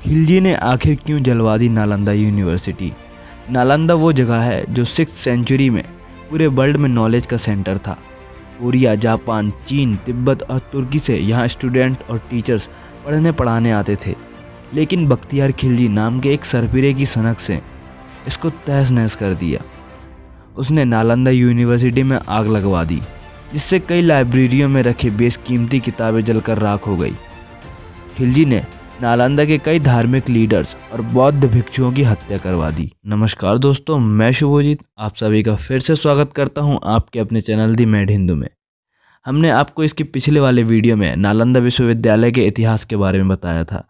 खिलजी ने आखिर क्यों जलवा दी नालंदा यूनिवर्सिटी। नालंदा वो जगह है जो 6th सेंचुरी में पूरे वर्ल्ड में नॉलेज का सेंटर था। कोरिया, जापान, चीन, तिब्बत और तुर्की से यहाँ स्टूडेंट और टीचर्स पढ़ने पढ़ाने आते थे। लेकिन बख्तियार खिलजी नाम के एक सरफिरे की सनक से इसको तहस नहस कर दिया। उसने नालंदा यूनिवर्सिटी में आग लगवा दी, जिससे कई लाइब्रेरियों में रखे बेशकीमती किताबें जलकर राख हो गई। खिलजी ने नालंदा के कई धार्मिक लीडर्स और बौद्ध भिक्षुओं की हत्या करवा दी। नमस्कार दोस्तों, मैं शुभजीत आप सभी का फिर से स्वागत करता हूं आपके अपने चैनल दी मैड हिंदू में। हमने आपको इसके पिछले वाले वीडियो में नालंदा विश्वविद्यालय के इतिहास के बारे में बताया था।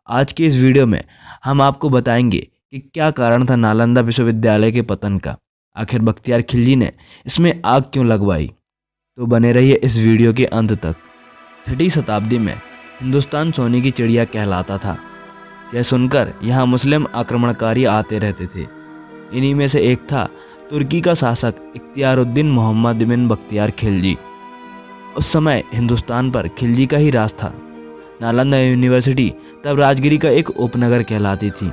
आज की इस वीडियो में हम आपको बताएंगे कि क्या कारण था नालंदा विश्वविद्यालय के पतन का। आखिर बख्तियार खिलजी ने इसमें आग क्यों लगवाई। तो बने रहिए इस वीडियो के अंत तक। 6वीं शताब्दी में हिंदुस्तान सोने की चिड़िया कहलाता था। यह सुनकर यहाँ मुस्लिम आक्रमणकारी आते रहते थे। इन्हीं में से एक था तुर्की का शासक इख्तियारुद्दीन मोहम्मद बिन बख्तियार खिलजी। उस समय हिंदुस्तान पर खिलजी का ही राज था। नालंदा यूनिवर्सिटी तब राजगिरी का एक उपनगर कहलाती थी।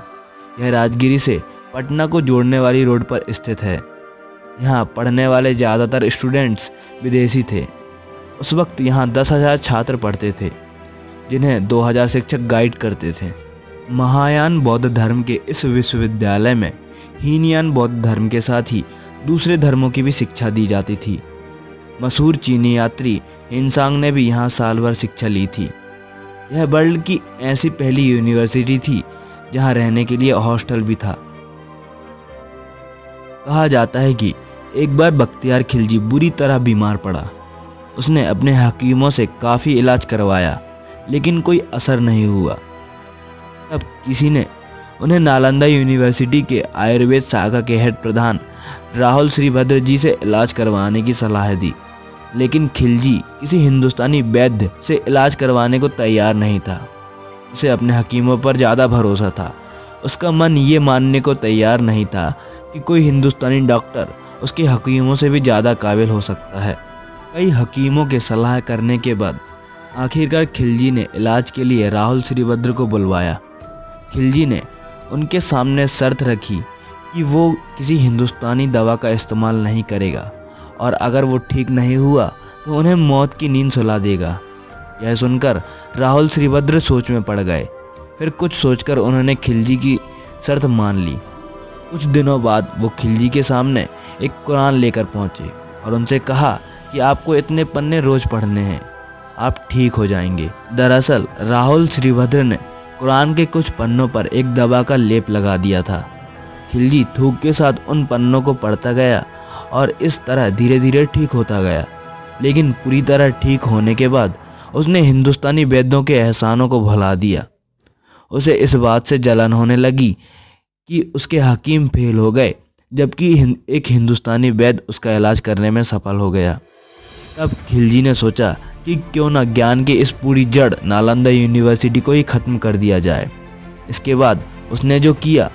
यह राजगिरी से पटना को जोड़ने वाली रोड पर स्थित है। यहाँ पढ़ने वाले ज़्यादातर स्टूडेंट्स विदेशी थे। उस वक्त यहाँ 10,000 छात्र पढ़ते थे, जिन्हें 2,000 शिक्षक गाइड करते थे। महायान बौद्ध धर्म के इस विश्वविद्यालय में हीनयान बौद्ध धर्म के साथ ही दूसरे धर्मों की भी शिक्षा दी जाती थी। मशहूर चीनी यात्री हिनसांग ने भी यहाँ साल भर शिक्षा ली थी। यह वर्ल्ड की ऐसी पहली यूनिवर्सिटी थी जहाँ रहने के लिए हॉस्टल भी था। कहा जाता है कि एक बार बख्तियार खिलजी बुरी तरह बीमार पड़ा। उसने अपने हकीमों से काफ़ी इलाज करवाया, लेकिन कोई असर नहीं हुआ। तब किसी ने उन्हें नालंदा यूनिवर्सिटी के आयुर्वेद शाखा के हेड प्रधान राहुल श्रीभद्र जी से इलाज करवाने की सलाह दी। लेकिन खिलजी किसी हिंदुस्तानी वैद्य से इलाज करवाने को तैयार नहीं था। उसे अपने हकीमों पर ज़्यादा भरोसा था। उसका मन ये मानने को तैयार नहीं था कि कोई हिंदुस्तानी डॉक्टर उसके हकीमों से भी ज़्यादा काबिल हो सकता है। कई हकीमों के सलाह करने के बाद आखिरकार खिलजी ने इलाज के लिए राहुल श्रीभद्र को बुलवाया। खिलजी ने उनके सामने शर्त रखी कि वो किसी हिंदुस्तानी दवा का इस्तेमाल नहीं करेगा और अगर वो ठीक नहीं हुआ तो उन्हें मौत की नींद सुला देगा। यह सुनकर राहुल श्रीभद्र सोच में पड़ गए। फिर कुछ सोचकर उन्होंने खिलजी की शर्त मान ली। कुछ दिनों बाद वो खिलजी के सामने एक कुरान लेकर पहुँचे और उनसे कहा कि आपको इतने पन्ने रोज़ पढ़ने हैं, आप ठीक हो जाएंगे। दरअसल राहुल श्रीभद्र ने कुरान के कुछ पन्नों पर एक दवा का लेप लगा दिया था। खिलजी थूक के साथ उन पन्नों को पढ़ता गया और इस तरह धीरे धीरे ठीक होता गया। लेकिन पूरी तरह ठीक होने के बाद उसने हिंदुस्तानी वैद्यों के एहसानों को भुला दिया। उसे इस बात से जलन होने लगी कि उसके हकीम फेल हो गए, जबकि एक हिंदुस्तानी वैद्य उसका इलाज करने में सफल हो गया। तब खिलजी ने सोचा कि क्यों ना ज्ञान की इस पूरी जड़ नालंदा यूनिवर्सिटी को ही ख़त्म कर दिया जाए। इसके बाद उसने जो किया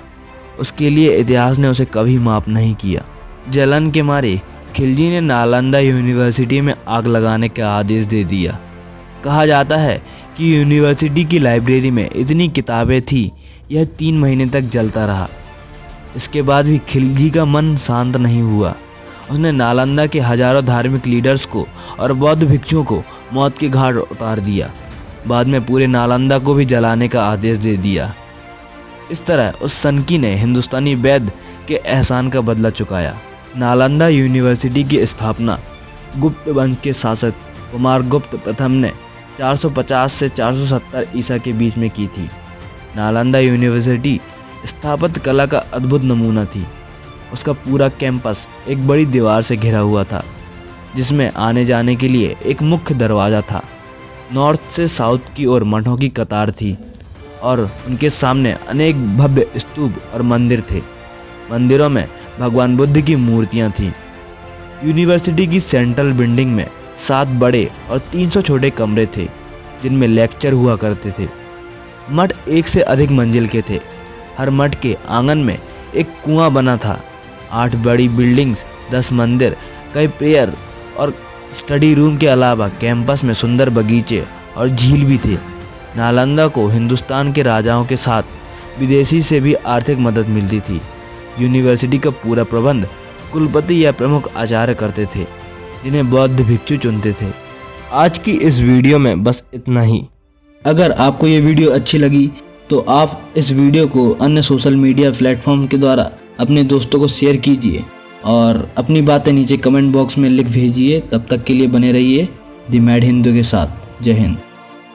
उसके लिए इतिहास ने उसे कभी माफ़ नहीं किया। जलन के मारे खिलजी ने नालंदा यूनिवर्सिटी में आग लगाने का आदेश दे दिया। कहा जाता है कि यूनिवर्सिटी की लाइब्रेरी में इतनी किताबें थी, यह 3 महीने तक जलता रहा। इसके बाद भी खिलजी का मन शांत नहीं हुआ। उसने नालंदा के हजारों धार्मिक लीडर्स को और बौद्ध भिक्षुओं को मौत के घाट उतार दिया। बाद में पूरे नालंदा को भी जलाने का आदेश दे दिया। इस तरह उस सनकी ने हिंदुस्तानी वैद्य के एहसान का बदला चुकाया। नालंदा यूनिवर्सिटी की स्थापना गुप्त वंश के शासक कुमारगुप्त प्रथम ने 450 से 470 ईसा के बीच में की थी। नालंदा यूनिवर्सिटी स्थापत्य कला का अद्भुत नमूना थी। उसका पूरा कैंपस एक बड़ी दीवार से घिरा हुआ था, जिसमें आने जाने के लिए एक मुख्य दरवाज़ा था। नॉर्थ से साउथ की ओर मठों की कतार थी और उनके सामने अनेक भव्य स्तूप और मंदिर थे। मंदिरों में भगवान बुद्ध की मूर्तियां थीं। यूनिवर्सिटी की सेंट्रल बिल्डिंग में 7 बड़े और 300 छोटे कमरे थे, जिनमें लेक्चर हुआ करते थे। मठ 1 से अधिक मंजिल के थे। हर मठ के आंगन में एक कुआं बना था। 8 बड़ी बिल्डिंग्स, 10 मंदिर, कई प्रेयर और स्टडी रूम के अलावा कैंपस में सुंदर बगीचे और झील भी थे। नालंदा को हिंदुस्तान के राजाओं के साथ विदेशी से भी आर्थिक मदद मिलती थी। यूनिवर्सिटी का पूरा प्रबंध कुलपति या प्रमुख आचार्य करते थे, जिन्हें बौद्ध भिक्षु चुनते थे। आज की इस वीडियो में बस इतना ही। अगर आपको ये वीडियो अच्छी लगी तो आप इस वीडियो को अन्य सोशल मीडिया प्लेटफॉर्म के द्वारा अपने दोस्तों को शेयर कीजिए और अपनी बातें नीचे कमेंट बॉक्स में लिख भेजिए। तब तक के लिए बने रहिए द मैड हिंदू के साथ। जय हिंद।